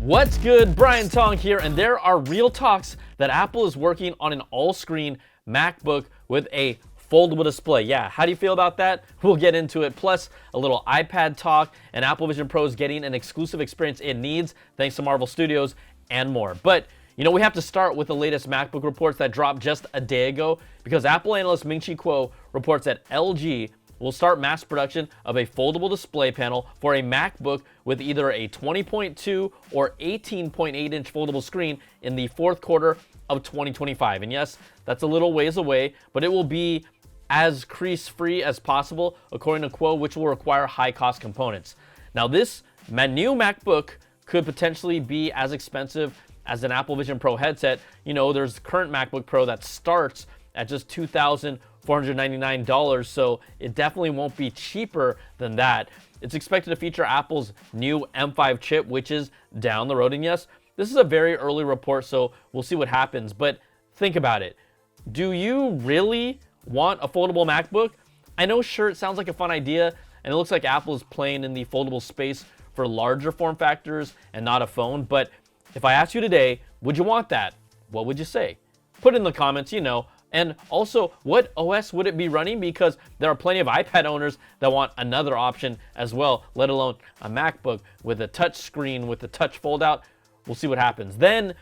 What's good? Brian Tong here, and there are real talks that Apple is working on an all-screen MacBook with a foldable display. Yeah, how do you feel about that? We'll get into it. Plus, a little iPad talk, and Apple Vision Pro is getting an exclusive experience it needs thanks to Marvel Studios, and more. But you know, we have to start with the latest MacBook reports that dropped just a day ago, because Apple analyst Ming-Chi Kuo reports that LG will start mass production of a foldable display panel for a MacBook with either a 20.2 or 18.8 inch foldable screen in the fourth quarter of 2025. And yes, that's a little ways away, but it will be as crease-free as possible, according to Kuo, which will require high-cost components. Now, this new MacBook could potentially be as expensive as an Apple Vision Pro headset. You know, there's the current MacBook Pro that starts at just $2,499, so it definitely won't be cheaper than that. It's expected to feature Apple's new M5 chip, which is down the road. And yes, this is a very early report, so we'll see what happens. But think about it. Do you really want a foldable MacBook? I know, sure, it sounds like a fun idea, and it looks like Apple is playing in the foldable space for larger form factors and not a phone. But if I asked you today, would you want that? What would you say? Put it in the comments, you know. And also, what OS would it be running? Because there are plenty of iPad owners that want another option as well, let alone a MacBook with a touch screen, with the touch fold out. We'll see what happens. Then,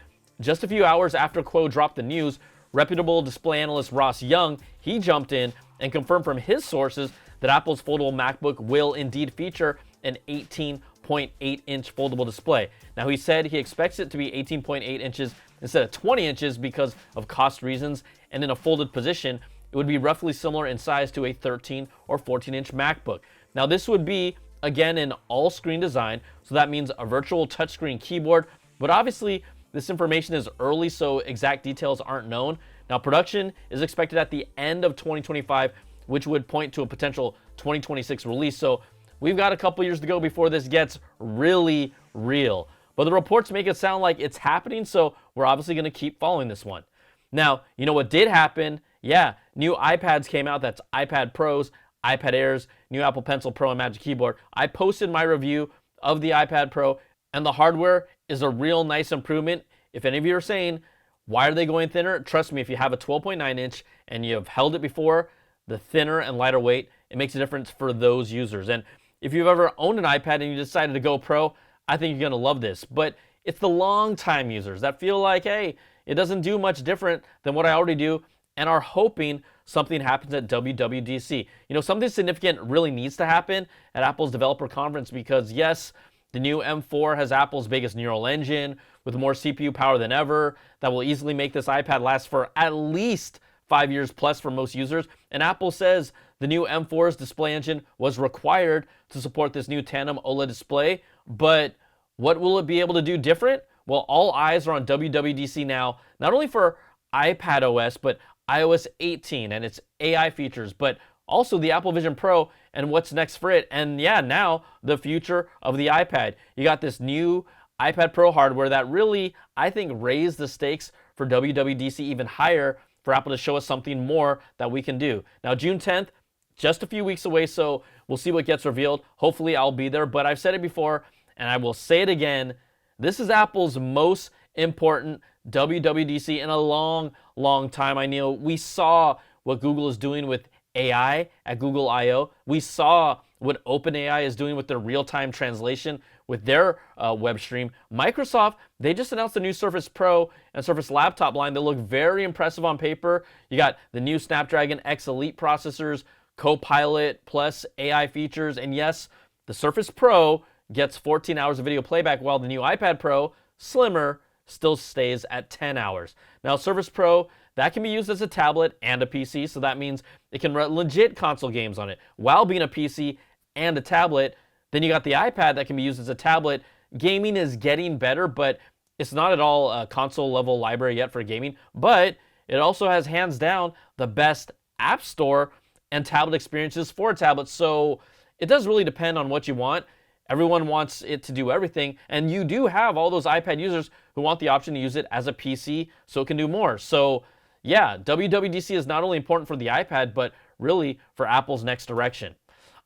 just a few hours after Kuo dropped the news, reputable display analyst Ross Young, he jumped in and confirmed from his sources that Apple's foldable MacBook will indeed feature an 18.8-inch foldable display. Now, he said he expects it to be 18.8 inches instead of 20 inches because of cost reasons, and in a folded position, it would be roughly similar in size to a 13 or 14-inch MacBook. Now, this would be, again, an all-screen design, so that means a virtual touchscreen keyboard, but obviously, this information is early, so exact details aren't known. Now, production is expected at the end of 2025, which would point to a potential 2026 release, so we've got a couple years to go before this gets really real. But the reports make it sound like it's happening, so we're obviously going to keep following this one. Now, you know what did happen? Yeah, new iPads came out. That's iPad Pros, iPad Airs, new Apple Pencil Pro and Magic Keyboard. I posted my review of the iPad Pro, and the hardware is a real nice improvement. If any of you are saying, why are they going thinner? Trust me, if you have a 12.9 inch and you have held it before, the thinner and lighter weight, it makes a difference for those users. And if you've ever owned an iPad and you decided to go Pro, I think you're going to love this. But it's the long-time users that feel like, hey, it doesn't do much different than what I already do, and are hoping something happens at WWDC. You know, something significant really needs to happen at Apple's developer conference, because yes, the new M4 has Apple's biggest neural engine with more CPU power than ever that will easily make this iPad last for at least 5 years plus for most users. And Apple says the new M4's display engine was required to support this new tandem OLED display. But what will it be able to do different? Well, all eyes are on WWDC now, not only for iPad OS, but iOS 18 and its AI features, but also the Apple Vision Pro and what's next for it. And yeah, now the future of the iPad. You got this new iPad Pro hardware that really, I think, raised the stakes for WWDC even higher for Apple to show us something more that we can do. Now, June 10th, just a few weeks away, so we'll see what gets revealed. Hopefully I'll be there, but I've said it before, and I will say it again. This is Apple's most important WWDC in a long, long time. I know we saw what Google is doing with AI at Google I/O. We saw what OpenAI is doing with their real-time translation with their web stream. Microsoft, they just announced the new Surface Pro and Surface Laptop line that look very impressive on paper. You got the new Snapdragon X Elite processors, Copilot plus AI features, and yes, the Surface Pro gets 14 hours of video playback, while the new iPad Pro, slimmer, still stays at 10 hours. Now, Surface Pro, that can be used as a tablet and a PC, so that means it can run legit console games on it while being a PC and a tablet. Then you got the iPad that can be used as a tablet. Gaming is getting better, but it's not at all a console level library yet for gaming, but it also has hands down the best app store and tablet experiences for tablets, so it does really depend on what you want. Everyone wants it to do everything, and you do have all those iPad users who want the option to use it as a PC so it can do more. So yeah, WWDC is not only important for the iPad, but really for Apple's next direction.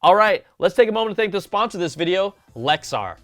All right, let's take a moment to thank the sponsor of this video, Lexar.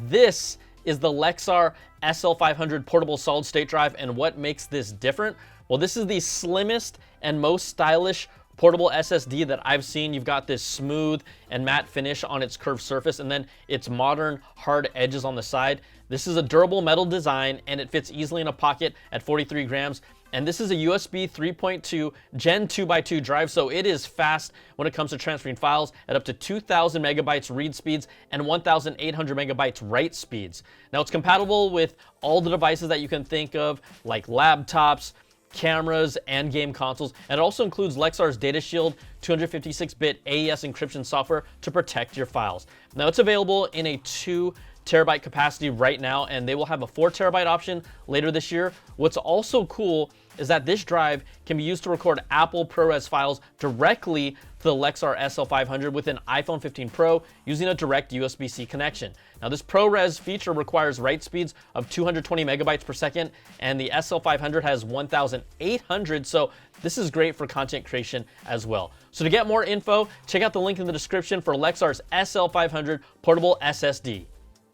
This is the Lexar SL500 portable solid state drive. And what makes this different? Well, this is the slimmest and most stylish portable SSD that I've seen. You've got this smooth and matte finish on its curved surface, and then its modern hard edges on the side. This is a durable metal design, and it fits easily in a pocket at 43 grams. And this is a USB 3.2 Gen 2x2 drive, so it is fast when it comes to transferring files at up to 2,000 megabytes read speeds and 1,800 megabytes write speeds. Now, it's compatible with all the devices that you can think of, like laptops, cameras, and game consoles. And it also includes Lexar's Data Shield 256-bit AES encryption software to protect your files. Now, it's available in a 2 terabyte capacity right now, and they will have a 4 terabyte option later this year. What's also cool is that this drive can be used to record Apple ProRes files directly to the Lexar SL500 with an iPhone 15 Pro using a direct USB-C connection. Now, this ProRes feature requires write speeds of 220 megabytes per second, and the SL500 has 1,800, so this is great for content creation as well. So to get more info, check out the link in the description for Lexar's SL500 portable SSD.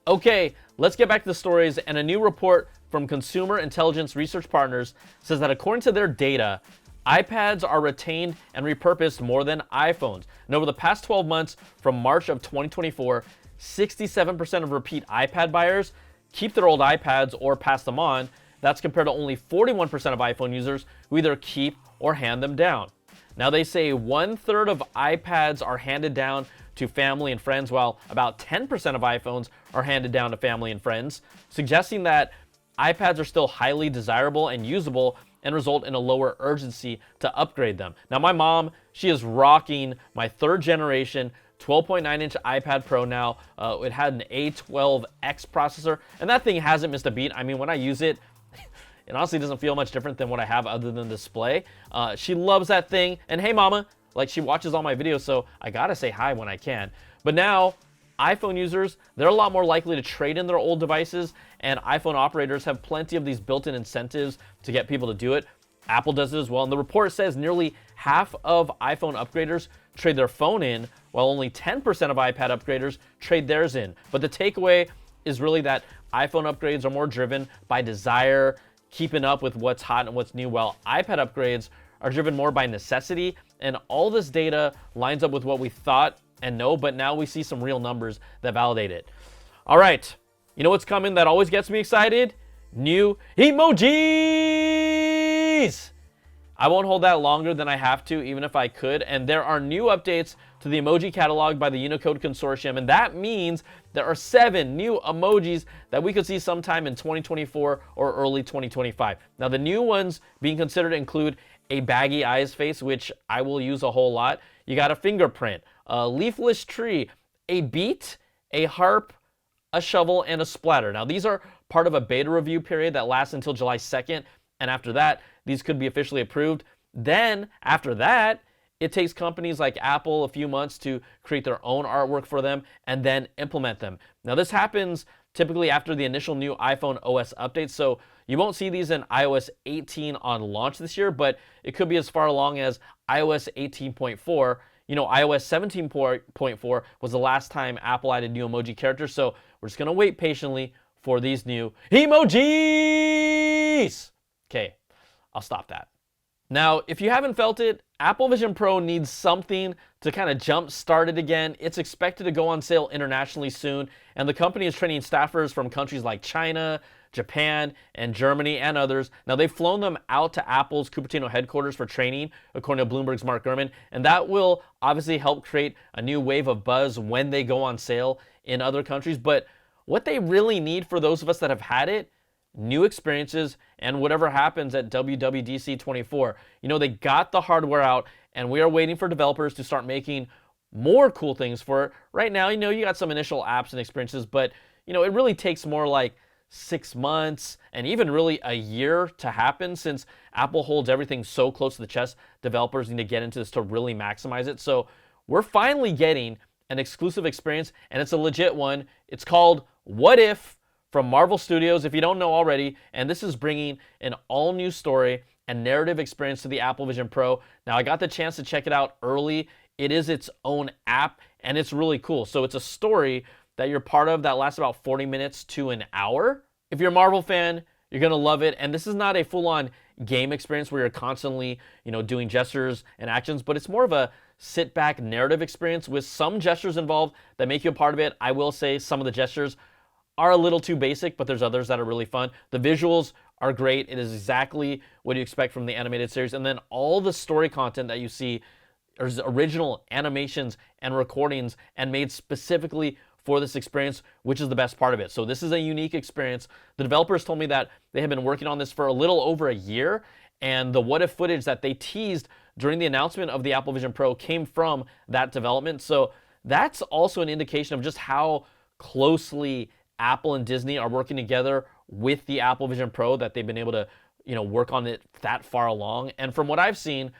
Okay, let's get back to the stories, and a new report from Consumer Intelligence Research Partners says that according to their data, iPads are retained and repurposed more than iPhones. And over the past 12 months, from March of 2024, 67% of repeat iPad buyers keep their old iPads or pass them on. That's compared to only 41% of iPhone users who either keep or hand them down. Now, they say 1/3 of iPads are handed down to family and friends, while about 10% of iPhones are handed down to family and friends, suggesting that iPads are still highly desirable and usable and result in a lower urgency to upgrade them. Now, my mom, she is rocking my 3rd generation 12.9-inch iPad Pro now. It had an A12X processor, and that thing hasn't missed a beat. I mean, when I use it, it honestly doesn't feel much different than what I have other than the display. She loves that thing, and hey, mama, like, she watches all my videos, so I gotta say hi when I can. But now, iPhone users, they're a lot more likely to trade in their old devices, and iPhone operators have plenty of these built-in incentives to get people to do it. Apple does it as well, and the report says nearly half of iPhone upgraders trade their phone in, while only 10% of iPad upgraders trade theirs in. But the takeaway is really that iPhone upgrades are more driven by desire, keeping up with what's hot and what's new, while iPad upgrades are driven more by necessity. And all this data lines up with what we thought and know, but now we see some real numbers that validate it. All right, you know what's coming that always gets me excited? New emojis! I won't hold that longer than I have to, even if I could. And there are new updates to the emoji catalog by the Unicode Consortium, and that means there are 7 new emojis that we could see sometime in 2024 or early 2025. Now, the new ones being considered include a baggy eyes face, which I will use a whole lot. You got a fingerprint, a leafless tree, a beat, a harp, a shovel, and a splatter. Now, these are part of a beta review period that lasts until July 2nd, and after that, these could be officially approved. Then, after that, it takes companies like Apple a few months to create their own artwork for them and then implement them. Now, this happens typically after the initial new iPhone OS updates, so you won't see these in iOS 18 on launch this year, but it could be as far along as iOS 18.4. You know, iOS 17.4 was the last time Apple added new emoji characters, so we're just gonna wait patiently for these new emojis. Okay, I'll stop that. Now, if you haven't felt it, Apple Vision Pro needs something to kind of jump start it again. It's expected to go on sale internationally soon, and the company is training staffers from countries like China, Japan, and Germany, and others. Now, they've flown them out to Apple's Cupertino headquarters for training, according to Bloomberg's Mark Gurman, and that will obviously help create a new wave of buzz when they go on sale in other countries. But what they really need for those of us that have had it, new experiences, and whatever happens at WWDC 24. You know, they got the hardware out, and we are waiting for developers to start making more cool things for it. Right now, you know, you got some initial apps and experiences, but, you know, it really takes more like 6 months and even really a year to happen, since Apple holds everything so close to the chest. Developers need to get into this to really maximize it. So we're finally getting an exclusive experience, and it's a legit one. It's called What If from Marvel Studios, if you don't know already, and this is bringing an all-new story and narrative experience to the Apple Vision Pro. Now, I got the chance to check it out early. It is its own app, and it's really cool. So it's a story that you're part of that lasts about 40 minutes to an hour. If you're a Marvel fan, you're going to love it. And this is not a full-on game experience where you're constantly, doing gestures and actions, but it's more of a sit-back narrative experience with some gestures involved that make you a part of it. I will say some of the gestures are a little too basic, but there's others that are really fun. The visuals are great. It is exactly what you expect from the animated series. And then all the story content that you see is original animations and recordings and made specifically for this experience, which is the best part of it. So this is a unique experience. The developers told me that they have been working on this for a little over a year, and the what if footage that they teased during the announcement of the Apple Vision Pro came from that development. So that's also an indication of just how closely Apple and Disney are working together with the Apple Vision Pro, that they've been able to, work on it that far along. And from what I've seen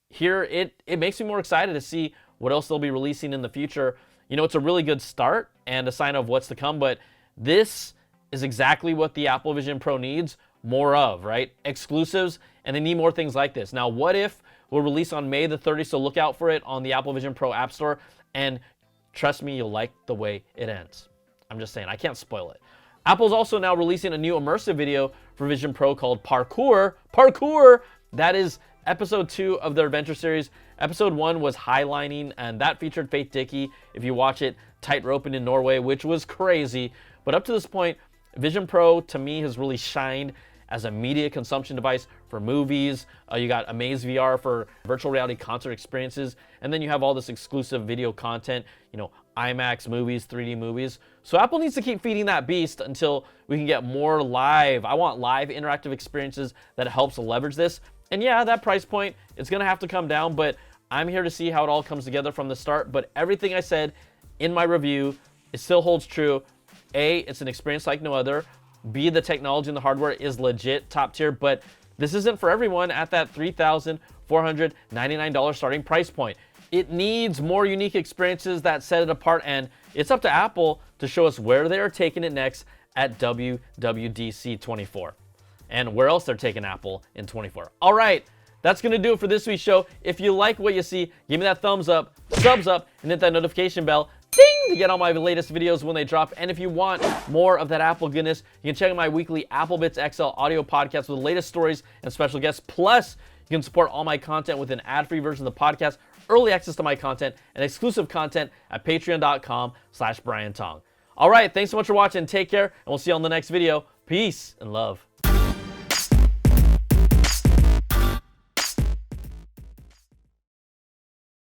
here, it makes me more excited to see what else they'll be releasing in the future. It's a really good start and a sign of what's to come, but this is exactly what the Apple Vision Pro needs more of, right? Exclusives, and they need more things like this. Now, what if will release on May the 30th, so look out for it on the Apple Vision Pro App Store, and trust me, you'll like the way it ends. I'm just saying, I can't spoil it. Apple's also now releasing a new immersive video for Vision Pro called Parkour. Parkour! That is episode 2 of their adventure series. Episode 1 was highlining, and that featured Faith Dickey. If you watch it, tightroping in Norway, which was crazy. But up to this point, Vision Pro, to me, has really shined as a media consumption device for movies. You got Amaze VR for virtual reality concert experiences. And then you have all this exclusive video content, IMAX movies, 3D movies. So Apple needs to keep feeding that beast until we can get more live. I want live interactive experiences that helps leverage this. And yeah, that price point, it's gonna have to come down, but I'm here to see how it all comes together from the start. But everything I said in my review, it still holds true. A, it's an experience like no other. B, the technology and the hardware is legit top tier, but this isn't for everyone at that $3,499 starting price point. It needs more unique experiences that set it apart, and it's up to Apple to show us where they are taking it next at WWDC 24 and where else they're taking Apple in 24. All right, that's going to do it for this week's show. If you like what you see, give me that thumbs up, subs up, and hit that notification bell, ding, to get all my latest videos when they drop. And if you want more of that Apple goodness, you can check out my weekly Apple Bits XL audio podcast with the latest stories and special guests. Plus, you can support all my content with an ad-free version of the podcast, early access to my content, and exclusive content at patreon.com/BrianTong. All right, thanks so much for watching. Take care, and we'll see you on the next video. Peace and love.